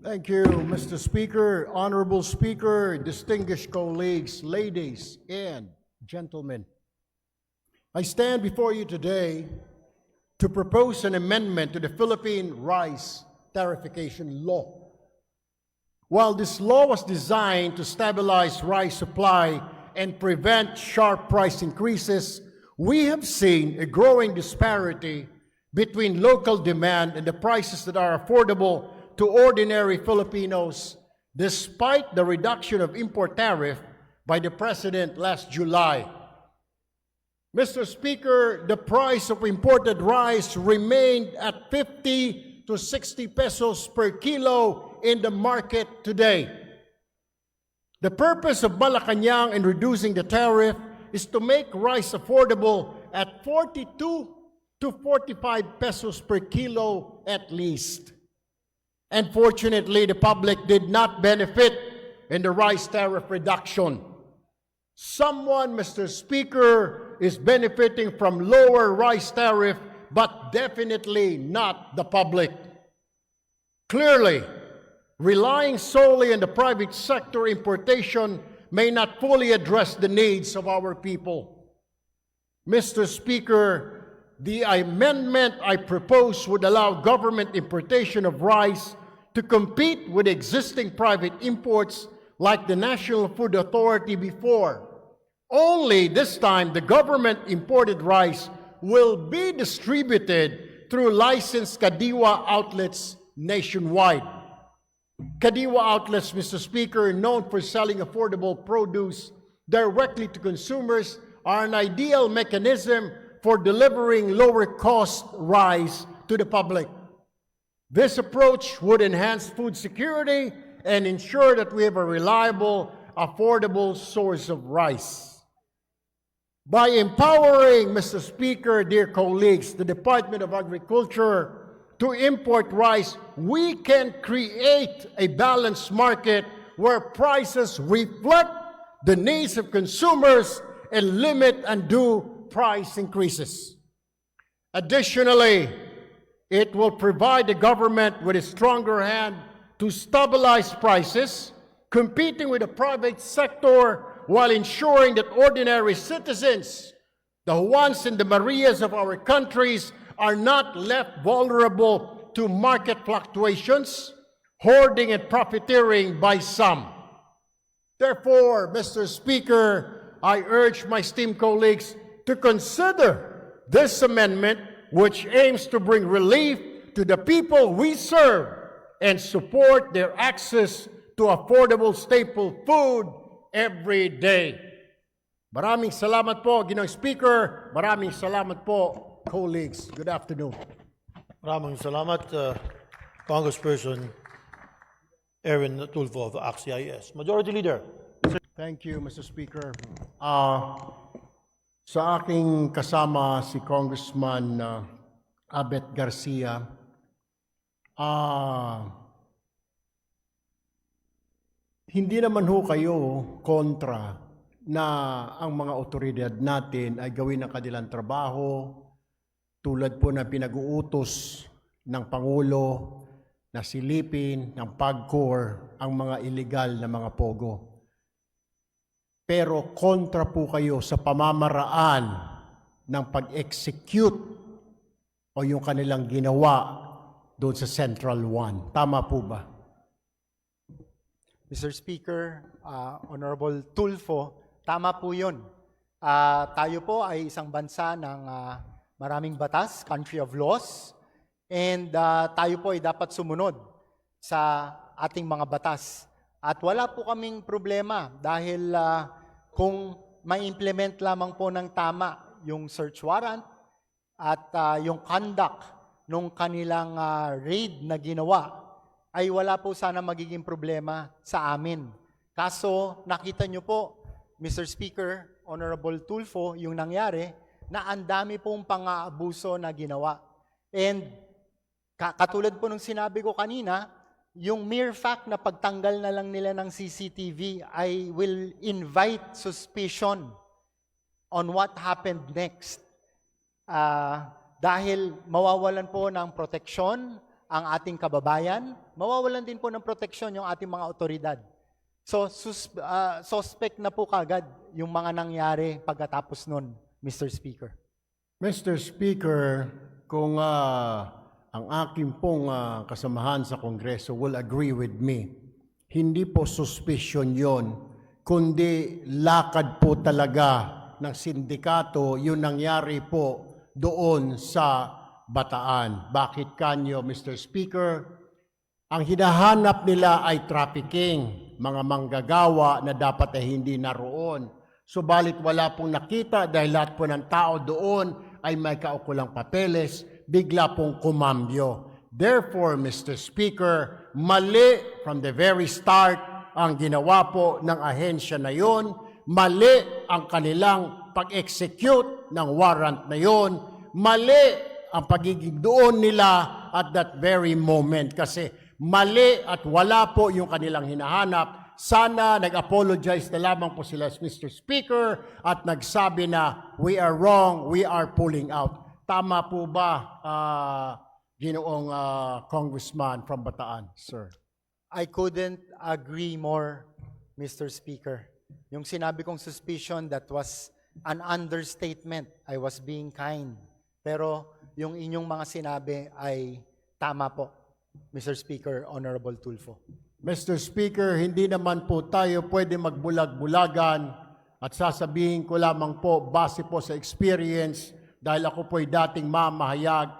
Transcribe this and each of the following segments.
Thank you, Mr. Speaker, Honorable Speaker, distinguished colleagues, ladies and gentlemen. I stand before you today to propose an amendment to the Philippine Rice Tariffication Law. While this law was designed to stabilize rice supply and prevent sharp price increases, we have seen a growing disparity between local demand and the prices that are affordable to ordinary Filipinos, despite the reduction of import tariff by the President last July. Mr. Speaker, the price of imported rice remained at 50 to 60 pesos per kilo in the market today. The purpose of Malacanang in reducing the tariff is to make rice affordable at 42 to 45 pesos per kilo at least. Unfortunately, the public did not benefit in the rice tariff reduction. Someone, Mr. Speaker, is benefiting from lower rice tariff, but definitely not the public. Clearly, relying solely on the private sector importation may not fully address the needs of our people. Mr. Speaker, the amendment I propose would allow government importation of rice to compete with existing private imports like the National Food Authority before. Only this time, the government imported rice will be distributed through licensed Kadiwa outlets nationwide. Kadiwa outlets, Mr. Speaker, known for selling affordable produce directly to consumers, are an ideal mechanism for delivering lower-cost rice to the public. This approach would enhance food security and ensure that we have a reliable, affordable source of rice. By empowering, Mr. Speaker, dear colleagues, the Department of Agriculture to import rice, we can create a balanced market where prices reflect the needs of consumers and limit undue price increases. Additionally, it will provide the government with a stronger hand to stabilize prices, competing with the private sector while ensuring that ordinary citizens, the Juans and the Marias of our countries, are not left vulnerable to market fluctuations, hoarding and profiteering by some. Therefore, Mr. Speaker, I urge my esteemed colleagues to consider this amendment, which aims to bring relief to the people we serve and support their access to affordable staple food every day. Maraming salamat po, Ginoong Speaker. Maraming salamat po, colleagues. Good afternoon. Maraming salamat, Congressperson Aaron Tulfo of ACT-CIS. Majority Leader. Thank you, Mr. Speaker. Sa aking kasama si Congressman Abet Garcia, hindi naman ho kayo kontra na ang mga otoridad natin ay gawin ang kanilang trabaho tulad po na pinag-uutos ng Pangulo na silipin ng PAGCOR ang mga illegal na mga pogo. Pero kontra po kayo sa pamamaraan ng pag-execute o yung kanilang ginawa doon sa Central 1. Tama po ba? Mr. Speaker, Honorable Tulfo, tama po yun. Tayo po ay isang bansa ng maraming batas, country of laws, and tayo po ay dapat sumunod sa ating mga batas. At wala po kaming problema dahil kung ma-implement lamang po ng tama yung search warrant at yung conduct nung kanilang raid na ginawa, ay wala po sana magiging problema sa amin. Kaso nakita nyo po, Mr. Speaker, Honorable Tulfo, yung nangyari na ang dami pong pang-aabuso na ginawa. And katulad po nung sinabi ko kanina, yung mere fact na pagtanggal na lang nila ng CCTV ay will invite suspicion on what happened next. Dahil mawawalan po ng proteksyon ang ating kababayan, mawawalan din po ng proteksyon yung ating mga otoridad. So, suspect na po kagad yung mga nangyari pagkatapos nun, Mr. Speaker. Mr. Speaker, kung ang aking pong kasamahan sa Kongreso will agree with me, hindi po suspicion yon, kundi lakad po talaga ng sindikato yung nangyari po doon sa Bataan. Bakit kanyo, Mr. Speaker? Ang hinahanap nila ay trafficking, mga manggagawa na dapat ay hindi naroon. Subalit wala pong nakita dahil lahat po ng tao doon ay may kaukulang papeles, bigla pong kumambyo. Therefore, Mr. Speaker, mali from the very start ang ginawa po ng ahensya na yon, mali ang kanilang pag-execute ng warrant na yon, mali ang pagiging doon nila at that very moment kasi mali at wala po yung kanilang hinahanap. Sana nag-apologize na lamang po sila, Mr. Speaker, at nagsabi na we are wrong, we are pulling out. Tama po ba, Ginoong Congressman from Bataan, sir? I couldn't agree more, Mr. Speaker. Yung sinabi kong suspicion, that was an understatement. I was being kind. Pero yung inyong mga sinabi ay tama po, Mr. Speaker, Honorable Tulfo. Mr. Speaker, hindi naman po tayo pwede magbulag-bulagan at sasabihin ko lamang po, base po sa experience, dahil ako po'y dating mamahayag,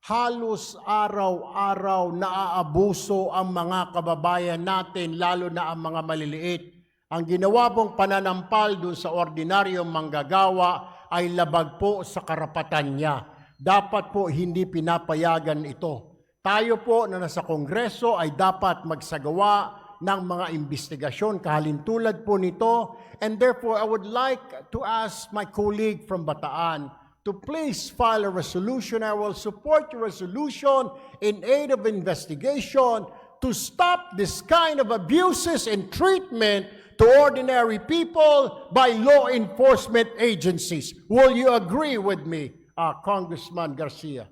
halos araw-araw naaabuso ang mga kababayan natin, lalo na ang mga maliliit. Ang ginawa pong pananampal dun sa ordinaryong manggagawa ay labag po sa karapatan niya. Dapat po hindi pinapayagan ito. Tayo po na nasa Kongreso ay dapat magsagawa ng mga investigasyon kahalintulad po nito. And therefore, I would like to ask my colleague from Bataan to please file a resolution. I will support your resolution in aid of investigation to stop this kind of abuses and treatment to ordinary people by law enforcement agencies. Will you agree with me, Congressman Garcia?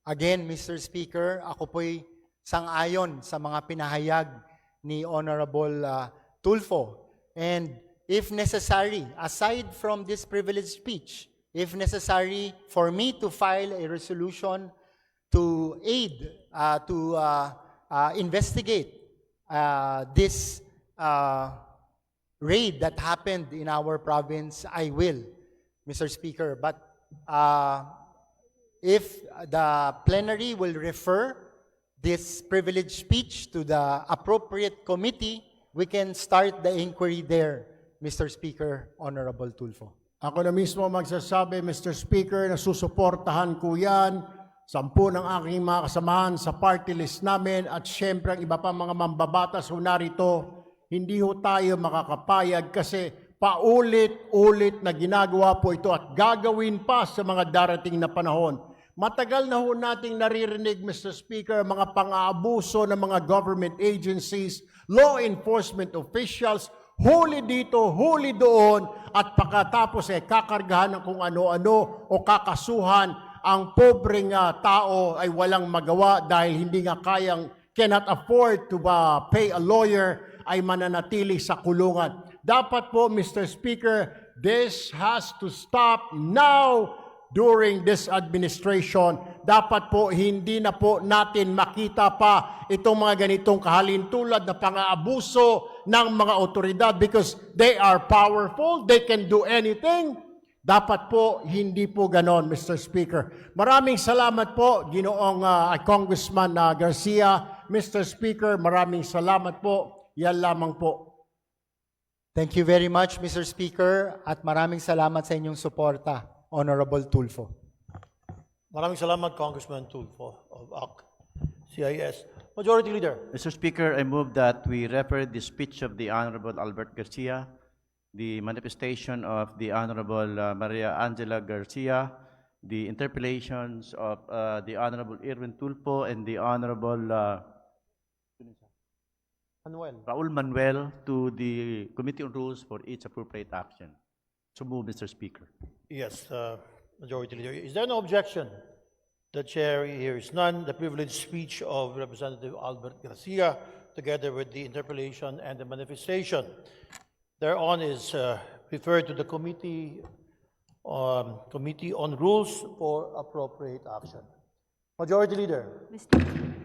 Again, Mr. Speaker, ako po'y sang-ayon sa mga pinahayag ni Honorable Tulfo. And if necessary, aside from this privileged speech, if necessary for me to file a resolution to aid, to investigate this raid that happened in our province, I will, Mr. Speaker. But if the plenary will refer this privileged speech to the appropriate committee, we can start the inquiry there, Mr. Speaker, Honorable Tulfo. Ako na mismo magsasabi, Mr. Speaker, na susuportahan ko yan, 10 ng aking mga kasamahan sa party list namin at syempre ang iba pa mga mambabatas ho narito, hindi ho tayo makakapayag kasi paulit-ulit na ginagawa po ito at gagawin pa sa mga darating na panahon. Matagal na ho nating naririnig, Mr. Speaker, mga pang-aabuso ng mga government agencies, law enforcement officials, huli dito, huli doon, at pagkatapos kakargahan ng kung ano-ano o kakasuhan, ang pobreng tao ay walang magawa dahil hindi nga cannot afford to pay a lawyer, ay mananatili sa kulungan. Dapat po, Mr. Speaker, this has to stop now during this administration. Dapat po hindi na po natin makita pa itong mga ganitong kahalintulad na pang-aabuso ng mga otoridad because they are powerful, they can do anything. Dapat po hindi po ganon, Mr. Speaker. Maraming salamat po, Ginoong Congressman Garcia. Mr. Speaker, maraming salamat po. Yan lamang po. Thank you very much, Mr. Speaker, at maraming salamat sa inyong suporta, Honorable Tulfo. Maraming salamat, Congressman Tulfo of ACT-CIS. Majority Leader. Mr. Speaker, I move that we refer the speech of the Honorable Albert Garcia, the manifestation of the Honorable Maria Angela Garcia, the interpellations of the Honorable Irwin Tulfo and the Honorable Manuel. Raul Manuel to the Committee on Rules for each appropriate action. So move, Mr. Speaker. Yes, Majority Leader. Is there no objection The chair hears none. The privileged speech of Representative Albert Garcia, together with the interpellation and the manifestation thereon, is referred to the Committee on Rules for appropriate action. Majority Leader. Mr.